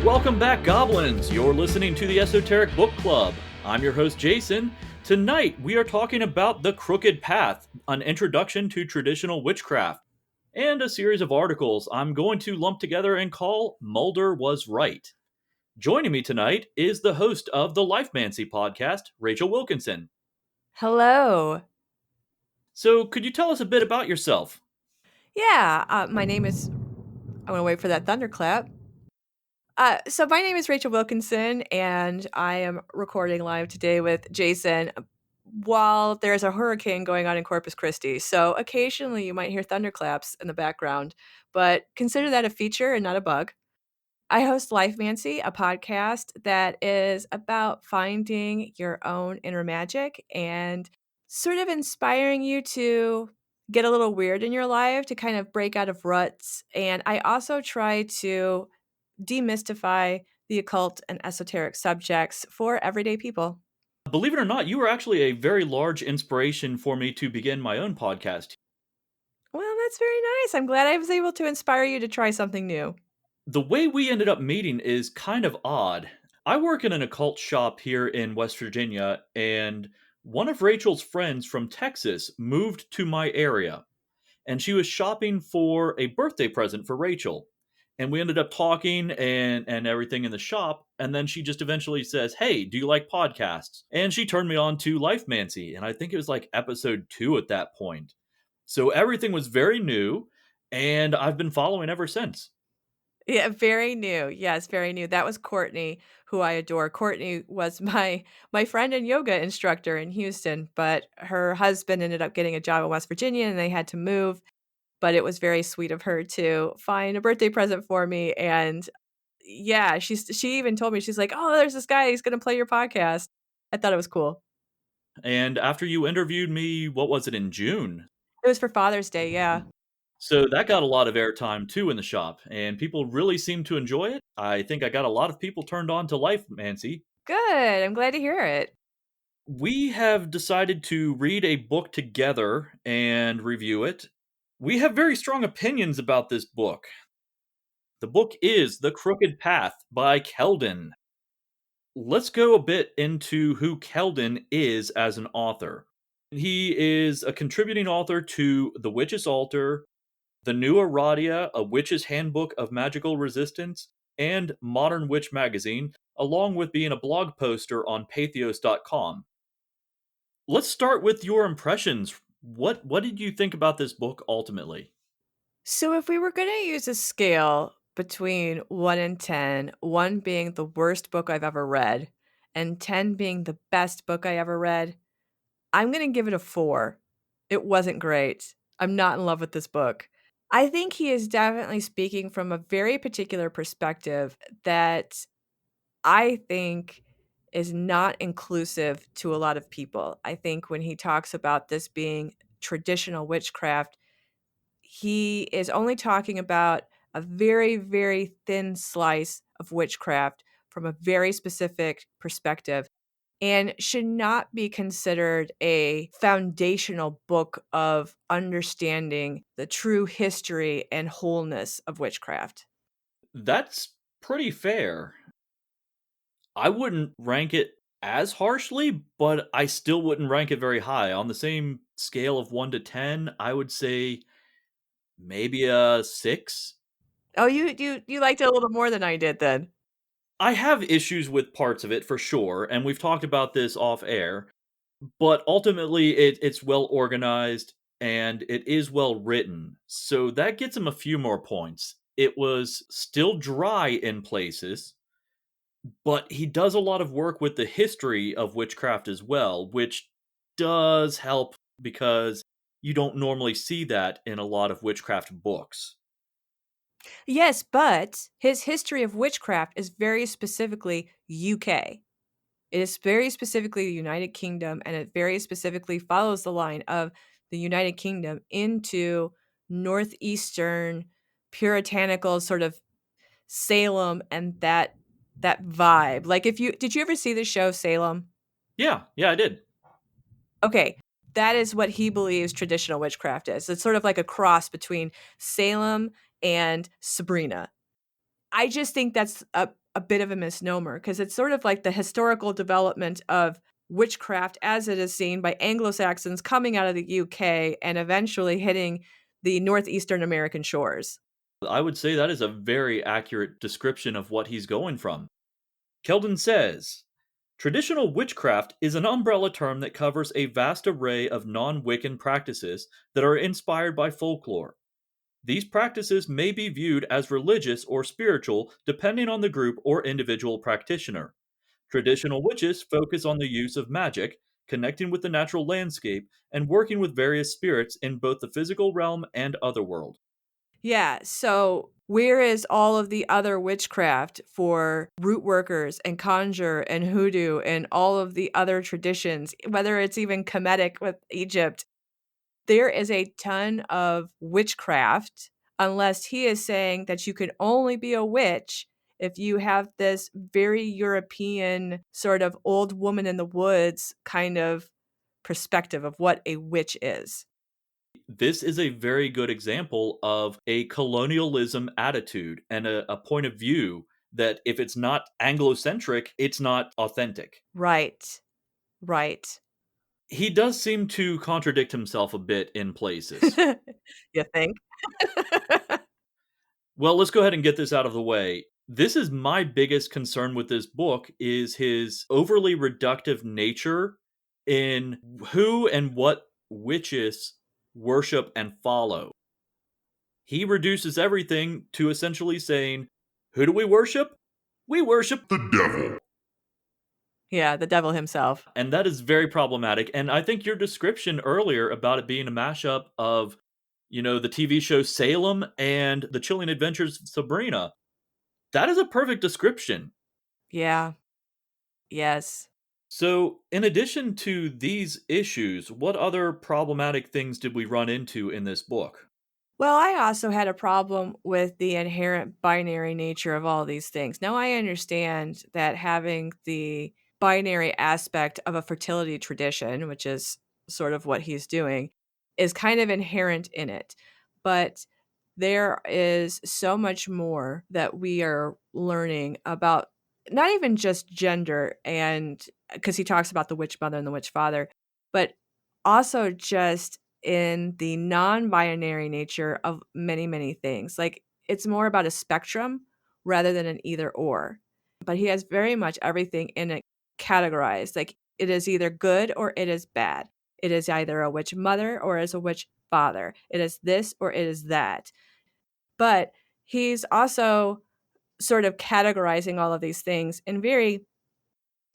Welcome back, Goblins! You're listening to the Esoteric Book Club. I'm your host, Jason. Tonight, we are talking about The Crooked Path, an introduction to traditional witchcraft, and a series of articles I'm going to lump together and call Mulder Was Right. Joining me tonight is the host of the Lifemancy podcast, Rachel Wilkinson. Hello. So, could you tell us a bit about yourself? Yeah, my name is. I want to wait for that thunderclap. So my name is Rachel Wilkinson, and I am recording live today with Jason while there's a hurricane going on in Corpus Christi. So occasionally you might hear thunderclaps in the background, but consider that a feature and not a bug. I host Lifemancy, a podcast that is about finding your own inner magic and sort of inspiring you to get a little weird in your life, to kind of break out of ruts. And I also try to demystify the occult and esoteric subjects for everyday people. Believe it or not, you were actually a very large inspiration for me to begin my own podcast. Well, that's very nice. I'm glad I was able to inspire you to try something new. The way we ended up meeting is kind of odd. I work in an occult shop here in West Virginia, and one of Rachel's friends from Texas moved to my area, and she was shopping for a birthday present for Rachel. And we ended up talking and everything in the shop, and then she just eventually says, "Hey, do you like podcasts?" And she turned me on to Lifemancy, and I think it was like episode 2 at that point. So everything was very new, and I've been following ever since. Yeah, very new. Yes, very new. That was Courtney, who I adore. Courtney was my friend and yoga instructor in Houston, but her husband ended up getting a job in West Virginia and they had to move. But it was very sweet of her to find a birthday present for me. And yeah, she even told me, she's like, "Oh, there's this guy, he's gonna play your podcast." I thought it was cool. And after you interviewed me, what was it, in June? It was for Father's Day, yeah. So that got a lot of airtime too in the shop, and people really seemed to enjoy it. I think I got a lot of people turned on to Lifemancy. Good. I'm glad to hear it. We have decided to read a book together and review it. We have very strong opinions about this book. The book is The Crooked Path by Keldon. Let's go a bit into who Keldon is as an author. He is a contributing author to The Witch's Altar, The New Aradia, A Witch's Handbook of Magical Resistance, and Modern Witch Magazine, along with being a blog poster on Pathos.com. Let's start with your impressions. What did you think about this book ultimately? So if we were going to use a scale between 1 and 10, 1 being the worst book I've ever read and 10 being the best book I ever read, I'm going to give it a 4. It wasn't great. I'm not in love with this book. I think he is definitely speaking from a very particular perspective that I think is not inclusive to a lot of people. I think when he talks about this being traditional witchcraft, he is only talking about a very, very thin slice of witchcraft from a very specific perspective and should not be considered a foundational book of understanding the true history and wholeness of witchcraft. That's pretty fair. I wouldn't rank it as harshly, but I still wouldn't rank it very high. On the same scale of 1 to 10, I would say maybe a 6. Oh, you liked it a little more than I did then. I have issues with parts of it for sure, and we've talked about this off air, but ultimately it's well organized and it is well written. So that gets him a few more points. It was still dry in places, but he does a lot of work with the history of witchcraft as well, which does help because you don't normally see that in a lot of witchcraft books. Yes, but his history of witchcraft is very specifically UK. It is very specifically the United Kingdom, and it very specifically follows the line of the United Kingdom into northeastern puritanical sort of Salem and that vibe. Like if you did you ever see the show Salem? Yeah, I did. Okay, that is what he believes traditional witchcraft is. It's sort of like a cross between Salem and Sabrina. I just think that's a bit of a misnomer because it's sort of like the historical development of witchcraft as it is seen by Anglo-Saxons coming out of the UK and eventually hitting the northeastern American shores. I would say that is a very accurate description of what he's going from. Keldon says, traditional witchcraft is an umbrella term that covers a vast array of non Wiccan practices that are inspired by folklore. These practices may be viewed as religious or spiritual depending on the group or individual practitioner. Traditional witches focus on the use of magic, connecting with the natural landscape, and working with various spirits in both the physical realm and otherworld. Yeah, so where is all of the other witchcraft for root workers and conjure and hoodoo and all of the other traditions, whether it's even Kemetic with Egypt? There is a ton of witchcraft unless he is saying that you can only be a witch if you have this very European sort of old woman in the woods kind of perspective of what a witch is. This is a very good example of a colonialism attitude and a point of view that if it's not Anglo-centric, it's not authentic. Right. Right. He does seem to contradict himself a bit in places. You think? Well, let's go ahead and get this out of the way. This is my biggest concern with this book is his overly reductive nature in who and what witches worship and follow. He reduces everything to essentially saying, who do we worship? We worship the devil. Yeah, the devil himself. And that is very problematic. And I think your description earlier about it being a mashup of, the TV show Salem and The Chilling Adventures of Sabrina, that is a perfect description. Yeah. Yes. So, in addition to these issues, what other problematic things did we run into in this book? Well, I also had a problem with the inherent binary nature of all these things. Now, I understand that having the binary aspect of a fertility tradition, which is sort of what he's doing, is kind of inherent in it. But there is so much more that we are learning about not even just gender, and because he talks about the witch mother and the witch father, but also just in the non-binary nature of many, many things. Like, it's more about a spectrum rather than an either or. But he has very much everything in it categorized. Like, it is either good or it is bad. It is either a witch mother or is a witch father. It is this or it is that. But he's also sort of categorizing all of these things in very,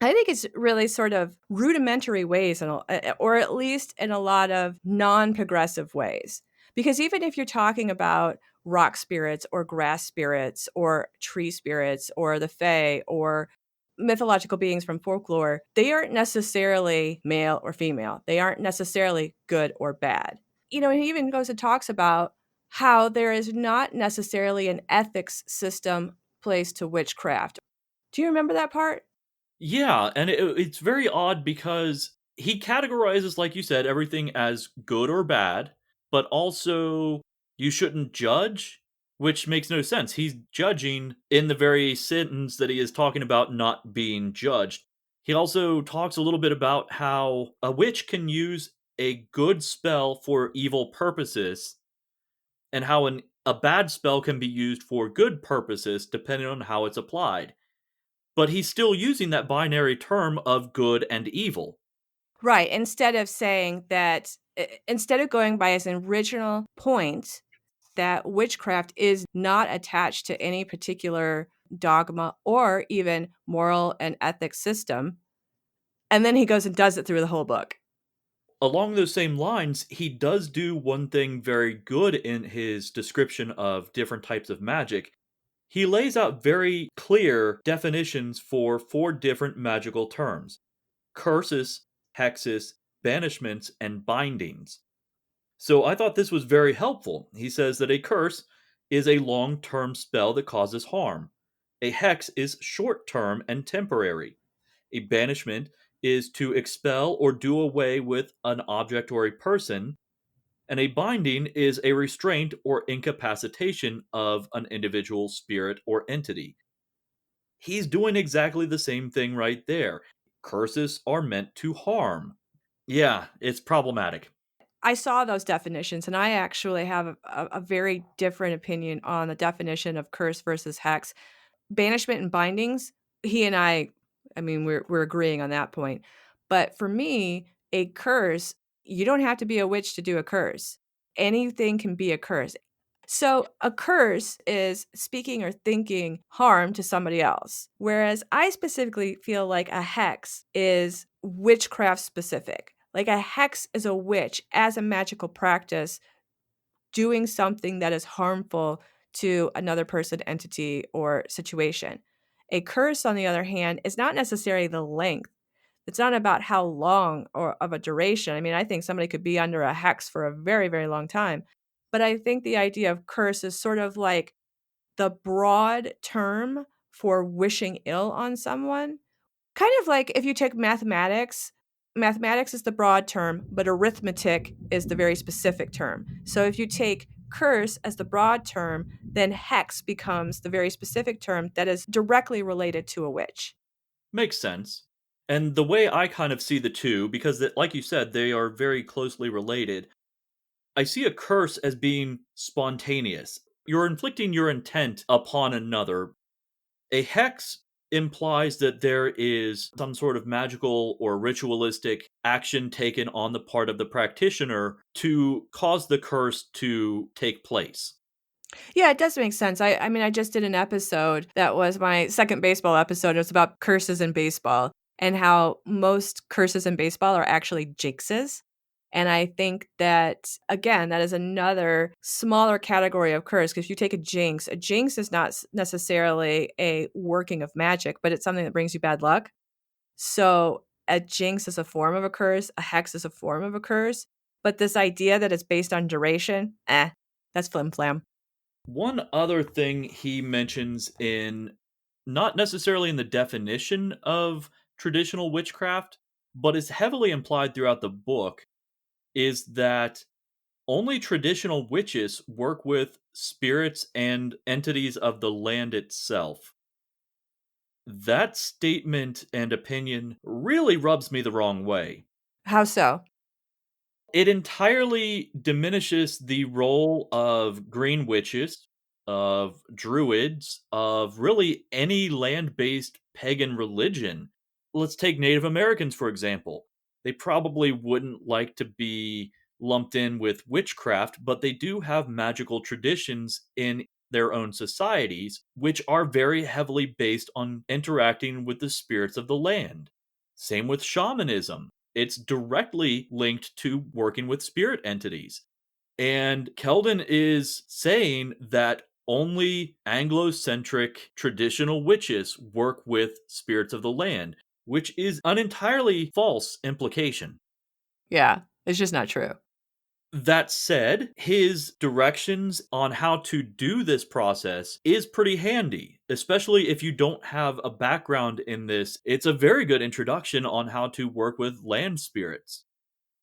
I think it's really sort of rudimentary ways, or at least in a lot of non-progressive ways. Because even if you're talking about rock spirits or grass spirits or tree spirits or the fae or mythological beings from folklore, they aren't necessarily male or female. They aren't necessarily good or bad. He even goes and talks about how there is not necessarily an ethics system placed to witchcraft. Do you remember that part? Yeah, and it's very odd because he categorizes, like you said, everything as good or bad, but also you shouldn't judge, which makes no sense. He's judging in the very sentence that he is talking about not being judged. He also talks a little bit about how a witch can use a good spell for evil purposes, and how a bad spell can be used for good purposes depending on how it's applied. But he's still using that binary term of good and evil. Right, instead of saying that instead of going by his original point that witchcraft is not attached to any particular dogma or even moral and ethics system, and then he goes and does it through the whole book. Along those same lines, he does do one thing very good in his description of different types of magic. He lays out very clear definitions for four different magical terms: curses, hexes, banishments, and bindings. So I thought this was very helpful. He says that a curse is a long term spell that causes harm, a hex is short term and temporary. A banishment is to expel or do away with an object or a person, and a binding is a restraint or incapacitation of an individual, spirit, or entity. He's doing exactly the same thing right there. Curses are meant to harm. Yeah, it's problematic. I saw those definitions, and I actually have a very different opinion on the definition of curse versus hex. Banishment and bindings, he and I mean, we're agreeing on that point. But for me, a curse, you don't have to be a witch to do a curse. Anything can be a curse. So a curse is speaking or thinking harm to somebody else. Whereas I specifically feel like a hex is witchcraft specific. Like a hex is a witch as a magical practice doing something that is harmful to another person, entity, or situation. A curse, on the other hand, is not necessarily the length. It's not about how long or of a duration. I mean, I think somebody could be under a hex for a very, very long time. But I think the idea of curse is sort of like the broad term for wishing ill on someone. Kind of like if you take mathematics, mathematics is the broad term, but arithmetic is the very specific term. So if you take curse as the broad term, then hex becomes the very specific term that is directly related to a witch. Makes sense. And the way I kind of see the two, because like you said, they are very closely related, I see a curse as being spontaneous. You're inflicting your intent upon another. A hex implies that there is some sort of magical or ritualistic action taken on the part of the practitioner to cause the curse to take place. Yeah, it does make sense. I mean, I just did an episode that was my second baseball episode. It was about curses in baseball and how most curses in baseball are actually jinxes. And I think that, again, that is another smaller category of curse because if you take a jinx is not necessarily a working of magic, but it's something that brings you bad luck. So a jinx is a form of a curse, a hex is a form of a curse. But this idea that it's based on duration, that's flim flam. One other thing he mentions in not necessarily in the definition of traditional witchcraft, but is heavily implied throughout the book, is that only traditional witches work with spirits and entities of the land itself. That statement and opinion really rubs me the wrong way. How so? It entirely diminishes the role of green witches, of druids, of really any land based pagan religion. Let's take Native Americans, for example. They probably wouldn't like to be lumped in with witchcraft, but they do have magical traditions in their own societies, which are very heavily based on interacting with the spirits of the land. Same with shamanism, it's directly linked to working with spirit entities. And Keldon is saying that only Anglo-centric traditional witches work with spirits of the land, which is an entirely false implication. Yeah, it's just not true. That said, his directions on how to do this process is pretty handy, especially if you don't have a background in this. It's a very good introduction on how to work with land spirits.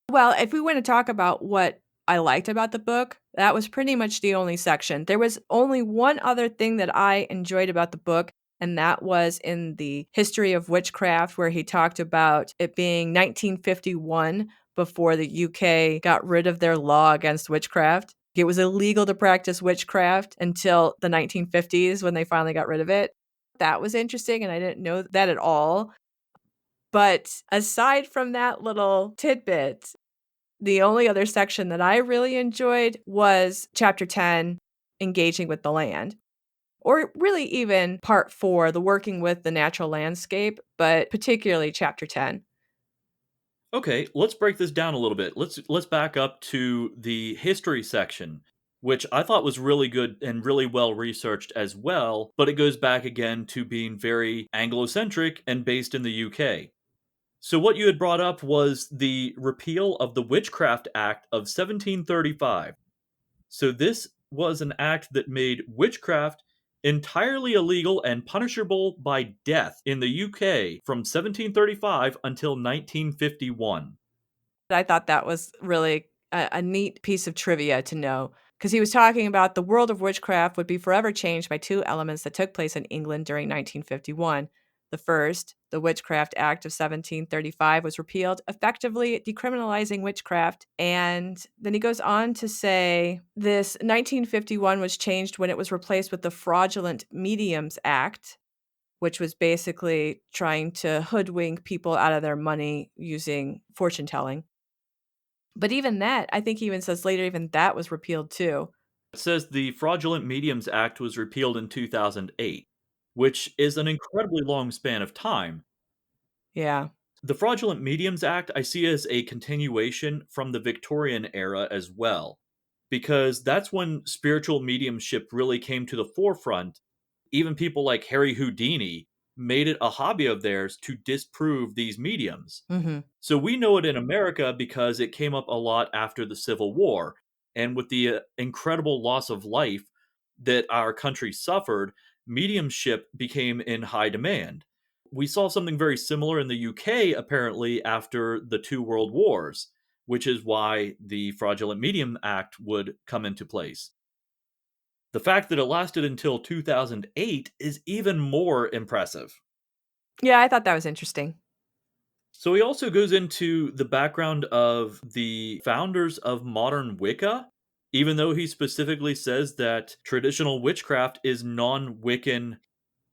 Well, if we want to talk about what I liked about the book, that was pretty much the only section. There was only one other thing that I enjoyed about the book, and that was in the history of witchcraft, where he talked about it being 1951 before the UK got rid of their law against witchcraft. It was illegal to practice witchcraft until the 1950s when they finally got rid of it. That was interesting, and I didn't know that at all. But aside from that little tidbit, the only other section that I really enjoyed was chapter 10, engaging with the land, or really even part 4, the working with the natural landscape, but particularly chapter 10. Okay, let's break this down a little bit. Let's back up to the history section, which I thought was really good and really well researched as well, but it goes back again to being very Anglo-centric and based in the UK. So what you had brought up was the repeal of the Witchcraft Act of 1735. So this was an act that made witchcraft entirely illegal and punishable by death in the UK from 1735 until 1951. I thought that was really a neat piece of trivia to know. because he was talking about the world of witchcraft would be forever changed by two elements that took place in England during 1951. The first, the Witchcraft Act of 1735, was repealed, effectively decriminalizing witchcraft. And then he goes on to say this 1951 was changed when it was replaced with the Fraudulent Mediums Act, which was basically trying to hoodwink people out of their money using fortune telling. But even that, I think he even says later, even that was repealed too. It says the Fraudulent Mediums Act was repealed in 2008, which is an incredibly long span of time. Yeah. The Fraudulent Mediums Act I see as a continuation from the Victorian era as well, because that's when spiritual mediumship really came to the forefront. Even people like Harry Houdini made it a hobby of theirs to disprove these mediums. Mhm. So we know it in America because it came up a lot after the Civil War. And with the incredible loss of life that our country suffered, mediumship became in high demand. We saw something very similar in the UK apparently after the two world wars, which is why the Fraudulent Medium Act would come into place. The fact that it lasted until 2008 is even more impressive. Yeah, I thought that was interesting. So he also goes into the background of the founders of modern Wicca, even though he specifically says that traditional witchcraft is non Wiccan.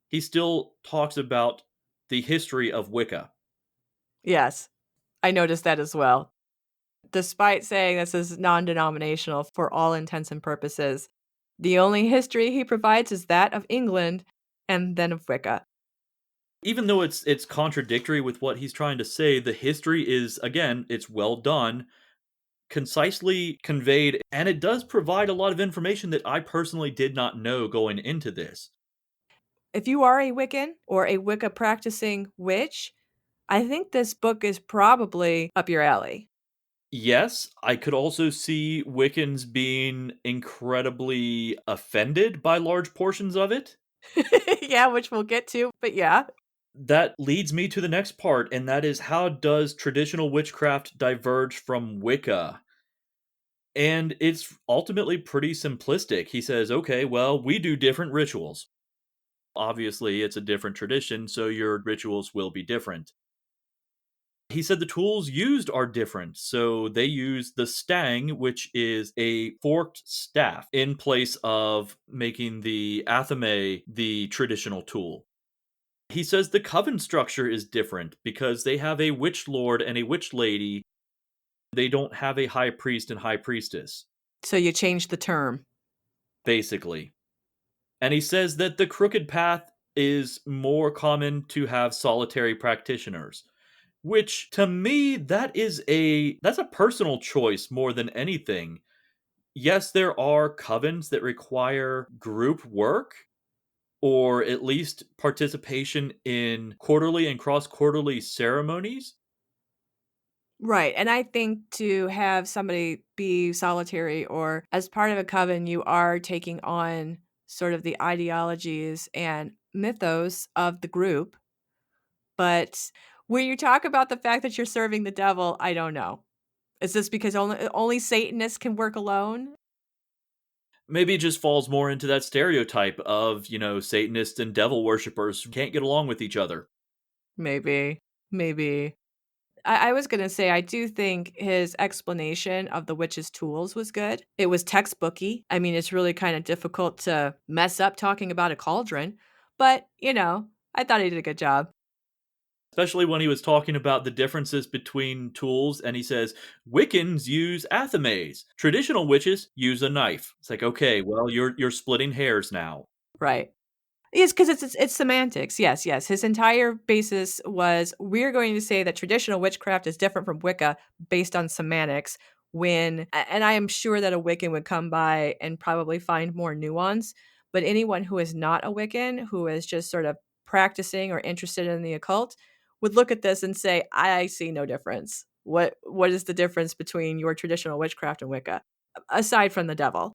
He still talks about the history of Wicca. Yes, I noticed that as well. Despite saying this is non-denominational for all intents and purposes, the only history he provides is that of England and then of Wicca. Even though it's contradictory with what he's trying to say, the history is again, it's well done, concisely conveyed, and it does provide a lot of information that I personally did not know going into this. If you are a Wiccan or a Wicca practicing witch, I think this book is probably up your alley. Yes, I could also see Wiccans being incredibly offended by large portions of it. Yeah, which we'll get to, but yeah. That leads me to the next part, and that is how does traditional witchcraft diverge from Wicca? And it's ultimately pretty simplistic. He says, okay, well, we do different rituals. Obviously, it's a different tradition, so your rituals will be different. He said the tools used are different. So they use the stang, which is a forked staff, in place of making the athame the traditional tool. He says the coven structure is different because they have a witch lord and a witch lady. They don't have a high priest and high priestess, So you changed the term. basically. And he says that the crooked path is more common to have solitary practitioners. Which to me that's a personal choice more than anything. Yes, there are covens that require group work or at least participation in quarterly and cross-quarterly ceremonies. Right, and I think to have somebody be solitary or as part of a coven, you are taking on sort of the ideologies and mythos of the group, but when you talk about the fact that you're serving the devil, I don't know. Is this because only Satanists can work alone? Maybe it just falls more into that stereotype of, Satanists and devil worshippers who can't get along with each other. Maybe, maybe. I was gonna say I do think his explanation of the witch's tools was good. It was textbooky. I mean, it's really kind of difficult to mess up talking about a cauldron, but I thought he did a good job. Especially when he was talking about the differences between tools, and he says, Wiccans use athames. Traditional witches use a knife. It's like, okay, well, you're splitting hairs now. Right. Yes, because it's semantics. Yes, yes. His entire basis was we're going to say that traditional witchcraft is different from Wicca based on semantics. And I am sure that a Wiccan would come by and probably find more nuance. But anyone who is not a Wiccan, who is just sort of practicing or interested in the occult, would look at this and say, "I see no difference. What is the difference between your traditional witchcraft and Wicca, aside from the devil?"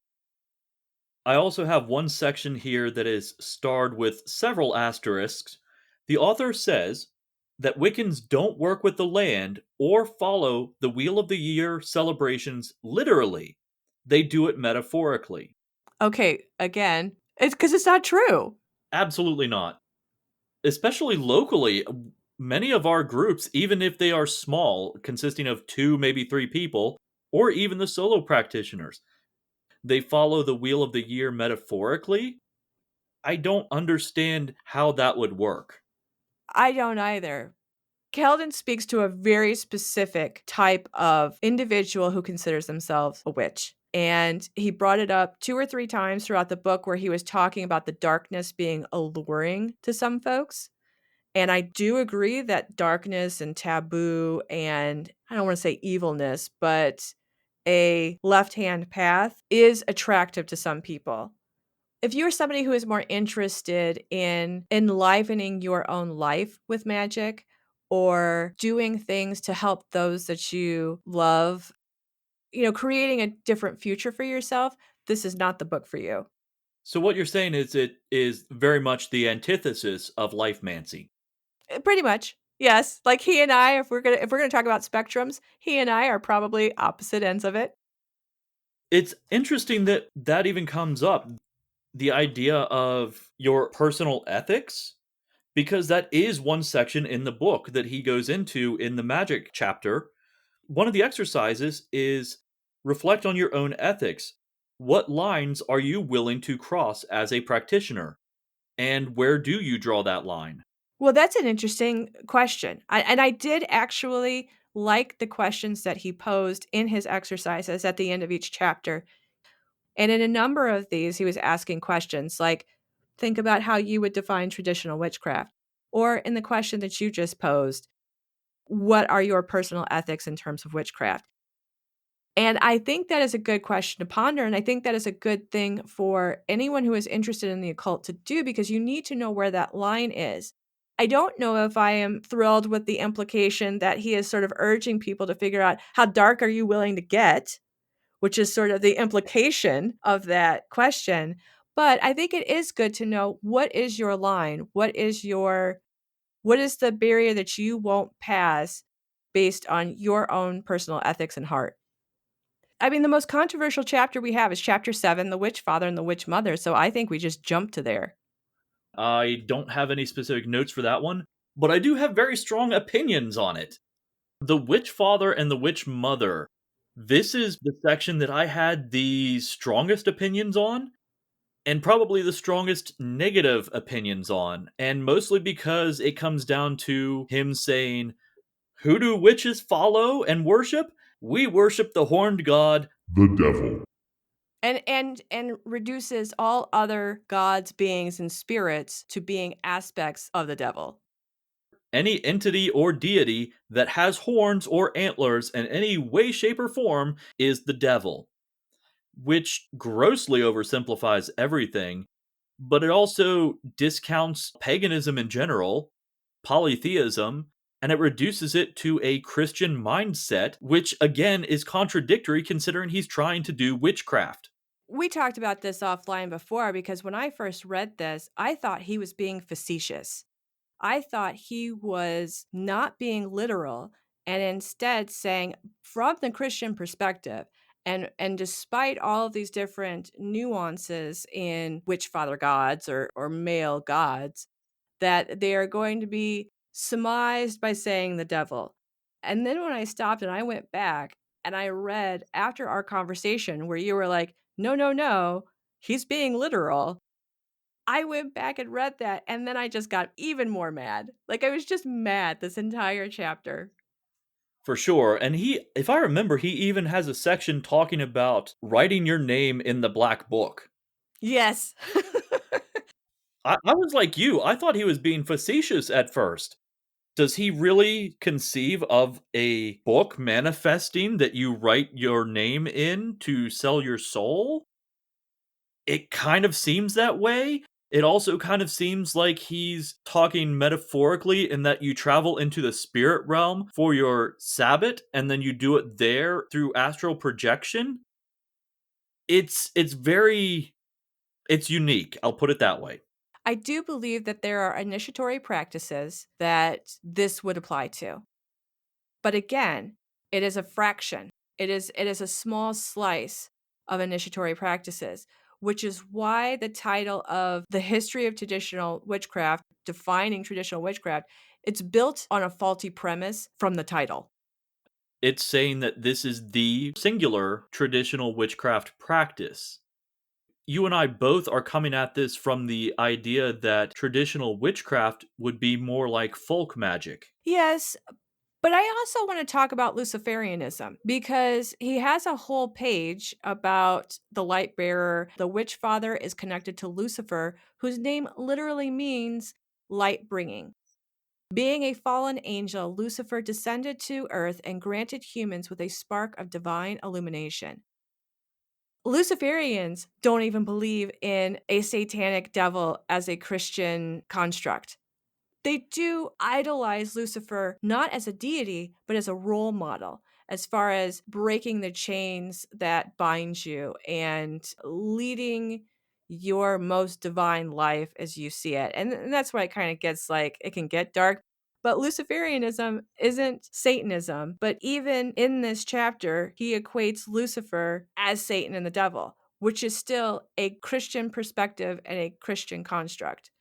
I also have one section here that is starred with several asterisks. The author says that Wiccans don't work with the land or follow the Wheel of the Year celebrations literally. They do it metaphorically. Okay, again, it's because it's not true. Absolutely not. Especially locally, many of our groups, even if they are small, consisting of 2, maybe 3 people, or even the solo practitioners, they follow the wheel of the year metaphorically. I don't understand how that would work. I don't either. Keldon speaks to a very specific type of individual who considers themselves a witch. And he brought it up 2 or 3 times throughout the book where he was talking about the darkness being alluring to some folks. And I do agree that darkness and taboo and I don't want to say evilness, but a left-hand path is attractive to some people. If you're somebody who is more interested in enlivening your own life with magic or doing things to help those that you love, creating a different future for yourself, this is not the book for you. So what you're saying is it is very much the antithesis of Lifemancy. Pretty much. Yes. Like he and I, if we're gonna talk about spectrums, he and I are probably opposite ends of it. It's interesting that that even comes up, the idea of your personal ethics, because that is one section in the book that he goes into in the magic chapter. One of the exercises is reflect on your own ethics. What lines are you willing to cross as a practitioner? And where do you draw that line? Well, that's an interesting question. I did actually like the questions that he posed in his exercises at the end of each chapter. And in a number of these, he was asking questions like, think about how you would define traditional witchcraft. Or in the question that you just posed, what are your personal ethics in terms of witchcraft? And I think that is a good question to ponder. And I think that is a good thing for anyone who is interested in the occult to do because you need to know where that line is. I don't know if I am thrilled with the implication that he is sort of urging people to figure out how dark are you willing to get, which is sort of the implication of that question. But I think it is good to know what is your line? What is the barrier that you won't pass based on your own personal ethics and heart? I mean, the most controversial chapter we have is chapter 7, the witch father and the witch mother, so I think we just jump to there. I don't have any specific notes for that one, but I do have very strong opinions on it. The Witch Father and the Witch Mother. This is the section that I had the strongest opinions on, and probably the strongest negative opinions on, and mostly because it comes down to him saying, who do witches follow and worship? We worship the horned god, the devil. And reduces all other gods, beings, and spirits to being aspects of the devil. Any entity or deity that has horns or antlers in any way, shape, or form is the devil, which grossly oversimplifies everything, but it also discounts paganism in general, polytheism, and it reduces it to a Christian mindset, which again is contradictory considering he's trying to do witchcraft. We talked about this offline before because when I first read this, I thought he was being facetious. I thought he was not being literal and instead saying from the Christian perspective and despite all of these different nuances in witch father gods or male gods that they are going to be surmised by saying the devil. And then when I stopped and I went back and I read after our conversation where you were like, "No, no, no, he's being literal." I went back and read that, and then I just got even more mad. Like, I was just mad this entire chapter. For sure. And he, if I remember, he even has a section talking about writing your name in the black book. Yes. I was like you, I thought he was being facetious at first. Does he really conceive of a book manifesting that you write your name in to sell your soul? It kind of seems that way. It also kind of seems like he's talking metaphorically in that you travel into the spirit realm for your Sabbat and then you do it there through astral projection. It's very it's unique, I'll put it that way. I do believe that there are initiatory practices that this would apply to. But again, it is a fraction. It is a small slice of initiatory practices, which is why the title of The History of Traditional Witchcraft, defining traditional witchcraft, it's built on a faulty premise from the title. It's saying that this is the singular traditional witchcraft practice. You and I both are coming at this from the idea that traditional witchcraft would be more like folk magic. Yes, but I also want to talk about Luciferianism because he has a whole page about the light bearer. The witch father is connected to Lucifer, whose name literally means light bringing. Being a fallen angel, Lucifer descended to earth and granted humans with a spark of divine illumination. Luciferians don't even believe in a satanic devil as a Christian construct. They do idolize Lucifer not as a deity, but as a role model, as far as breaking the chains that bind you and leading your most divine life as you see it. And that's why it kind of gets like, it can get dark. But Luciferianism isn't Satanism. But even in this chapter, he equates Lucifer as Satan and the devil, which is still a Christian perspective and a Christian construct.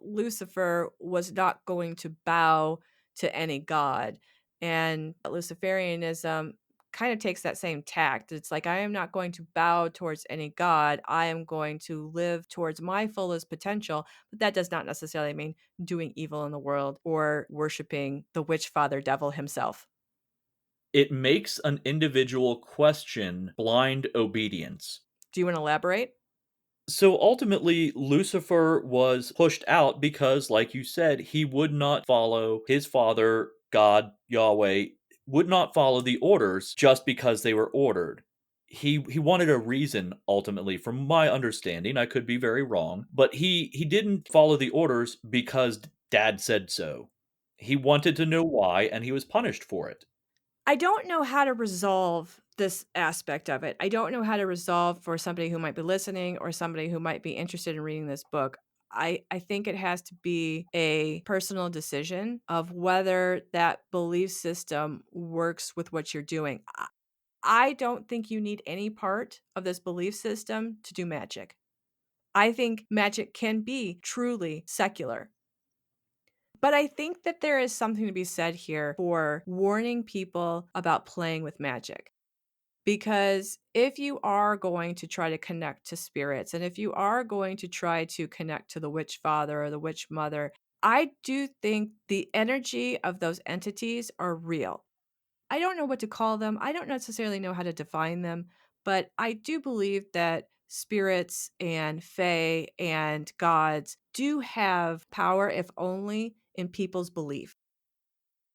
Lucifer was not going to bow to any god. And Luciferianism kind of takes that same tact. It's like, I am not going to bow towards any god. I am going to live towards my fullest potential. But that does not necessarily mean doing evil in the world or worshiping the witch father devil himself. It makes an individual question blind obedience. Do you want to elaborate? So ultimately, Lucifer was pushed out because, like you said, he would not follow his father, God, Yahweh, would not follow the orders just because they were ordered. He wanted a reason ultimately, from my understanding. I could be very wrong, but he didn't follow the orders because dad said so. He wanted to know why, and he was punished for it. I don't know how to resolve this aspect of it. I don't know how to resolve for somebody who might be listening or somebody who might be interested in reading this book. I think it has to be a personal decision of whether that belief system works with what you're doing. I don't think you need any part of this belief system to do magic. I think magic can be truly secular. But I think that there is something to be said here for warning people about playing with magic. Because if you are going to try to connect to spirits, and if you are going to try to connect to the witch father or the witch mother, I do think the energy of those entities are real. I don't know what to call them. I don't necessarily know how to define them, but I do believe that spirits and fae and gods do have power, if only in people's belief.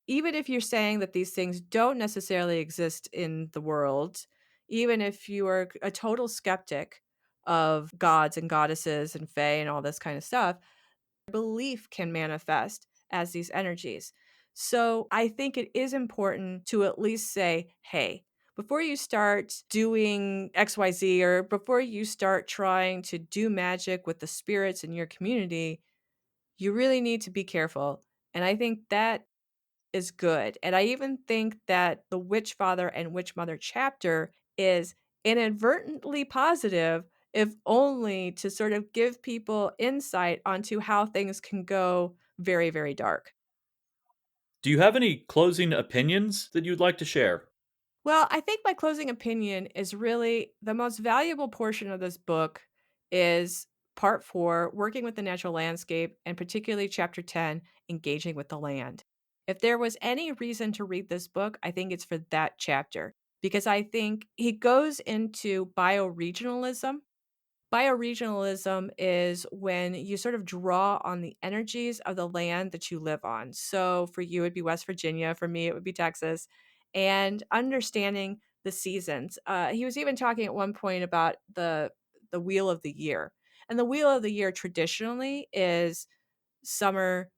Even if you're saying that these things don't necessarily exist in the world, even if you are a total skeptic of gods and goddesses and fae and all this kind of stuff, belief can manifest as these energies. So I think it is important to at least say, hey, before you start doing XYZ or before you start trying to do magic with the spirits in your community, you really need to be careful. And I think that is good. And I even think that the Witch Father and Witch Mother chapter is inadvertently positive, if only to sort of give people insight onto how things can go very, very dark. Do you have any closing opinions that you'd like to share? Well, I think my closing opinion is really the most valuable portion of this book is part 4, working with the natural landscape, and particularly chapter 10, engaging with the land. If there was any reason to read this book, I think it's for that chapter because I think he goes into bioregionalism. Bioregionalism is when you sort of draw on the energies of the land that you live on. So for you, it'd be West Virginia. For me, it would be Texas. And understanding the seasons. He was even talking at one point about the wheel of the year. And the wheel of the year traditionally is summer,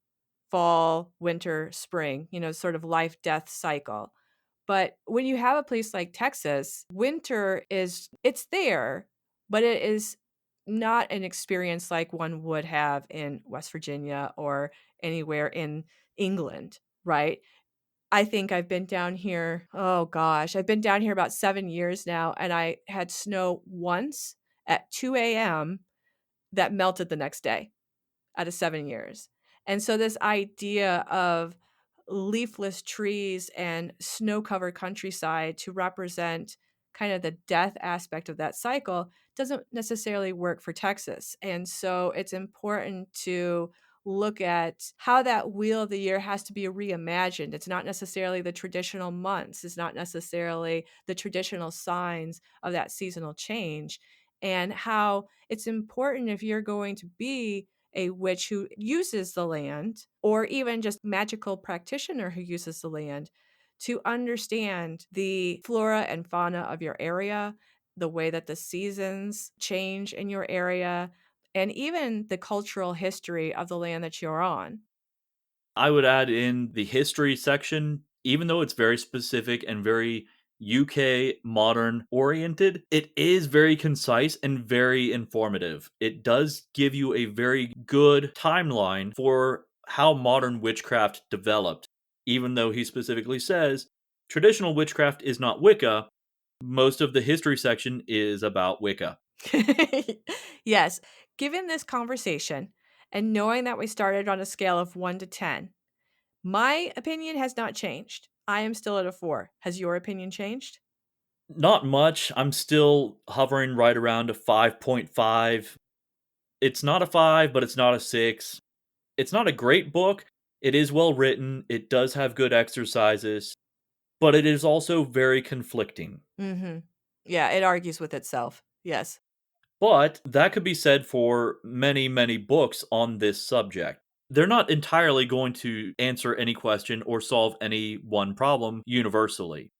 fall, winter, spring, sort of life death cycle. But when you have a place like Texas, winter it's there, but it is not an experience like one would have in West Virginia or anywhere in England, right? I think I've been down here, oh gosh, I've been down here about 7 years now, and I had snow once at 2 a.m. that melted the next day out of 7 years. And so this idea of leafless trees and snow-covered countryside to represent kind of the death aspect of that cycle doesn't necessarily work for Texas. And so it's important to look at how that wheel of the year has to be reimagined. It's not necessarily the traditional months, it's not necessarily the traditional signs of that seasonal change, and how it's important if you're going to be a witch who uses the land, or even just magical practitioner who uses the land, to understand the flora and fauna of your area, the way that the seasons change in your area, and even the cultural history of the land that you're on. I would add in the history section, even though it's very specific and very UK modern oriented, it is very concise and very informative. It does give you a very good timeline for how modern witchcraft developed. Even though he specifically says traditional witchcraft is not Wicca, most of the history section is about Wicca. Yes, given this conversation and knowing that we started on a scale of 1 to 10, my opinion has not changed. I am still at a 4. Has your opinion changed? Not much. I'm still hovering right around a 5.5. It's not a 5, but it's not a 6. It's not a great book. It is well written. It does have good exercises, but it is also very conflicting. Mhm. Yeah, it argues with itself. Yes. But that could be said for many, many books on this subject. They're not entirely going to answer any question or solve any one problem universally.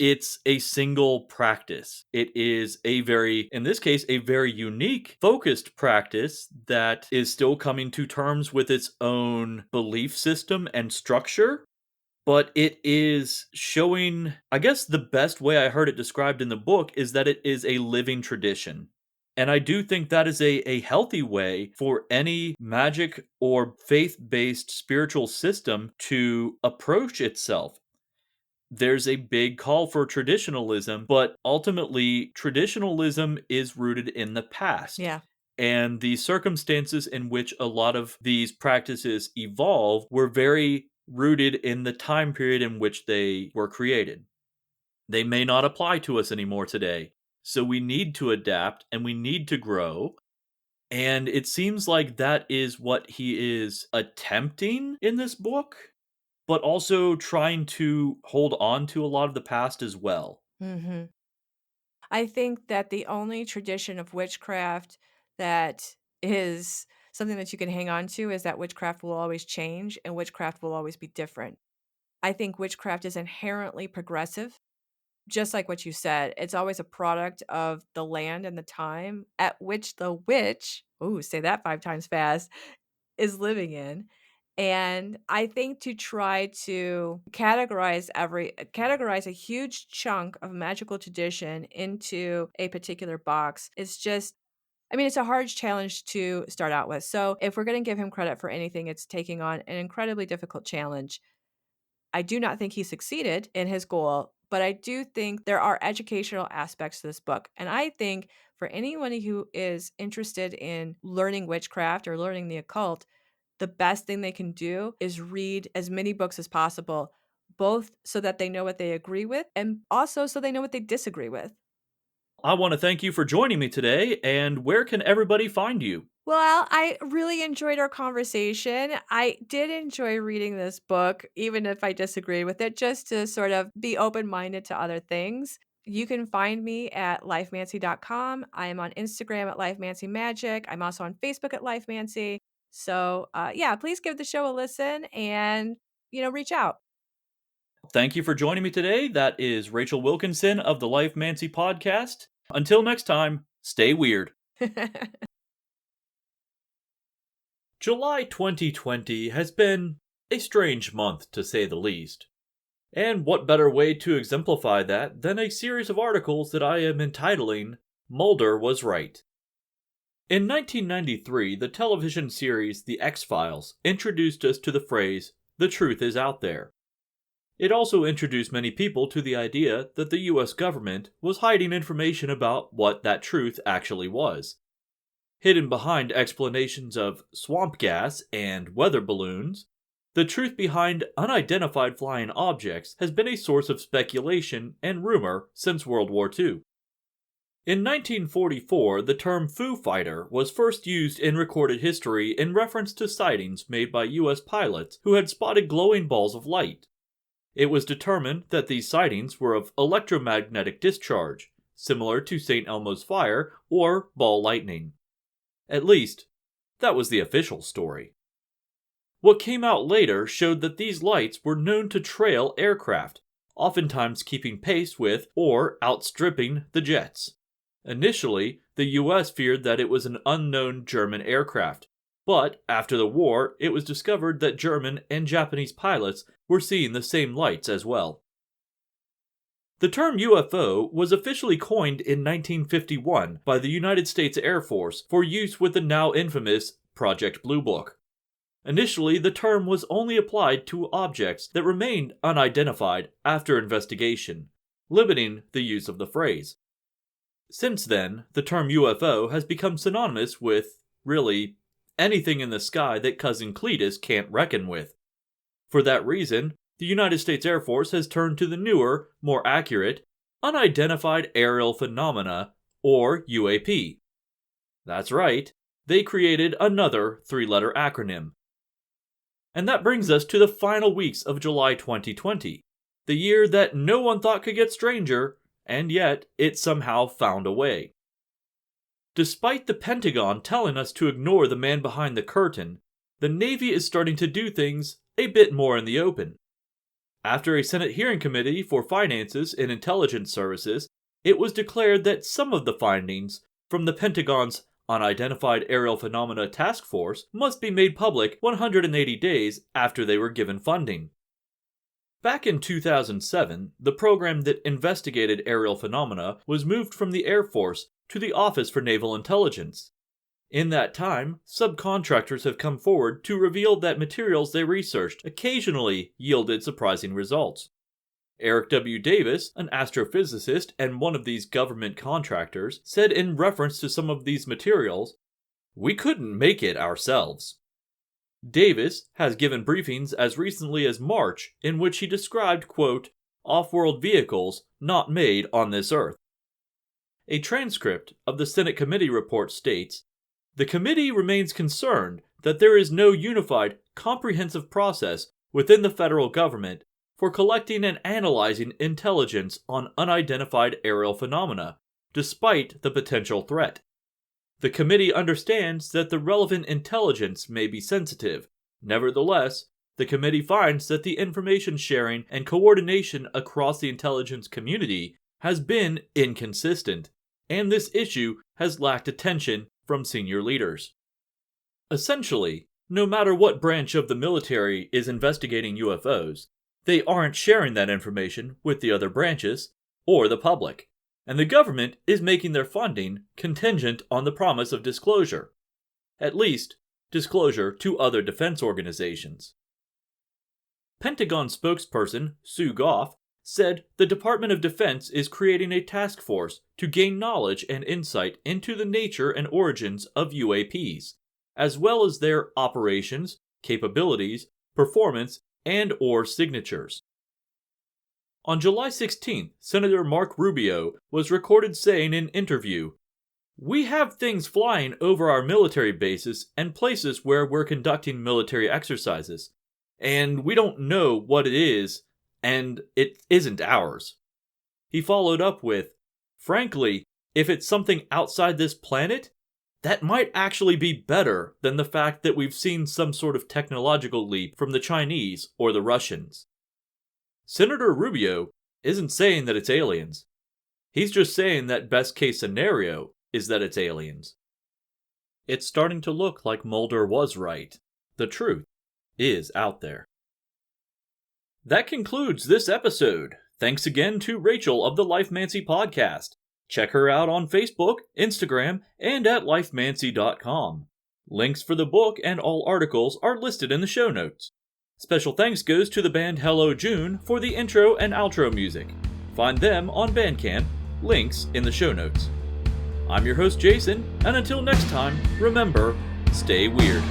It's a single practice. It is a very, in this case, a very unique, focused practice that is still coming to terms with its own belief system and structure. But it is showing, I guess the best way I heard it described in the book is that it is a living tradition. And I do think that is a healthy way for any magic or faith based spiritual system to approach itself. There's a big call for traditionalism, but ultimately, traditionalism is rooted in the past. Yeah. And the circumstances in which a lot of these practices evolve were very rooted in the time period in which they were created. They may not apply to us anymore today. So we need to adapt and we need to grow. And it seems like that is what he is attempting in this book, but also trying to hold on to a lot of the past as well. Mhm. I think that the only tradition of witchcraft that is something that you can hang on to is that witchcraft will always change and witchcraft will always be different. I think witchcraft is inherently progressive, just like what you said. It's always a product of the land and the time at which the witch, ooh, say that 5 times fast, is living in. And I think to try to categorize a huge chunk of magical tradition into a particular box is just, I mean, it's a hard challenge to start out with. So, if we're gonna give him credit for anything, it's taking on an incredibly difficult challenge. I do not think he succeeded in his goal, but I do think there are educational aspects to this book. And I think for anyone who is interested in learning witchcraft or learning the occult, the best thing they can do is read as many books as possible, both so that they know what they agree with and also so they know what they disagree with. I want to thank you for joining me today, and where can everybody find you? Well, I really enjoyed our conversation. I did enjoy reading this book, even if I disagree with it, just to sort of be open minded to other things. You can find me at lifemancy.com. I am on Instagram at lifemancy magic. I'm also on Facebook at lifemancy. So, yeah, please give the show a listen and, reach out. Thank you for joining me today. That is Rachel Wilkinson of the Lifemancy podcast. Until next time, stay weird. July 2020 has been a strange month, to say the least. And what better way to exemplify that than a series of articles that I am entitling Mulder Was Right. In 1993, the television series The X-Files introduced us to the phrase, "The truth is out there." It also introduced many people to the idea that the US government was hiding information about what that truth actually was. Hidden behind explanations of swamp gas and weather balloons, the truth behind unidentified flying objects has been a source of speculation and rumor since World War II. In 1944, the term Foo Fighter was first used in recorded history in reference to sightings made by US pilots who had spotted glowing balls of light. It was determined that these sightings were of electromagnetic discharge, similar to St. Elmo's fire or ball lightning. At least, that was the official story. What came out later showed that these lights were known to trail aircraft, oftentimes keeping pace with or outstripping the jets. Initially, the US feared that it was an unknown German aircraft, but after the war, it was discovered that German and Japanese pilots were seeing the same lights as well. The term UFO was officially coined in 1951 by the United States Air Force for use with the now infamous Project Blue Book. Initially, the term was only applied to objects that remained unidentified after investigation, limiting the use of the phrase. Since then, the term UFO has become synonymous with, really, anything in the sky that Cousin Cletus can't reckon with. For that reason, the United States Air Force has turned to the newer, more accurate, Unidentified Aerial Phenomena, or UAP. That's right, they created another three-letter acronym. And that brings us to the final weeks of July 2020, the year that no one thought could get stranger, and yet it somehow found a way. Despite the Pentagon telling us to ignore the man behind the curtain, the Navy is starting to do things a bit more in the open. After a Senate hearing committee for finances and intelligence services, it was declared that some of the findings from the Pentagon's Unidentified Aerial Phenomena Task Force must be made public 180 days after they were given funding. Back in 2007, the program that investigated aerial phenomena was moved from the Air Force to the Office for Naval Intelligence. In that time, subcontractors have come forward to reveal that materials they researched occasionally yielded surprising results. Eric W. Davis, an astrophysicist and one of these government contractors, said in reference to some of these materials, "We couldn't make it ourselves." Davis has given briefings as recently as March in which he described, quote, off-world vehicles not made on this Earth. A transcript of the Senate committee report states, "The committee remains concerned that there is no unified, comprehensive process within the federal government for collecting and analyzing intelligence on unidentified aerial phenomena, despite the potential threat. The committee understands that the relevant intelligence may be sensitive. Nevertheless, the committee finds that the information sharing and coordination across the intelligence community has been inconsistent, and this issue has lacked attention from senior leaders." Essentially, no matter what branch of the military is investigating UFOs, they aren't sharing that information with the other branches or the public, and the government is making their funding contingent on the promise of disclosure. At least, disclosure to other defense organizations. Pentagon spokesperson Sue Goff said the Department of Defense is creating a task force to gain knowledge and insight into the nature and origins of UAPs, as well as their operations, capabilities, performance, and/or signatures. On July 16th, Senator Mark Rubio was recorded saying in an interview, "We have things flying over our military bases and places where we're conducting military exercises, and we don't know what it is, and it isn't ours." He followed up with, "Frankly, if it's something outside this planet, that might actually be better than the fact that we've seen some sort of technological leap from the Chinese or the Russians." Senator Rubio isn't saying that it's aliens. He's just saying that best case scenario is that it's aliens. It's starting to look like Mulder was right. The truth is out there. That concludes this episode. Thanks again to Rachel of the Lifemancy podcast. Check her out on Facebook, Instagram, and at lifemancy.com. Links for the book and all articles are listed in the show notes. Special thanks goes to the band Hello June for the intro and outro music. Find them on Bandcamp, links in the show notes. I'm your host Jason, and until next time, remember, stay weird.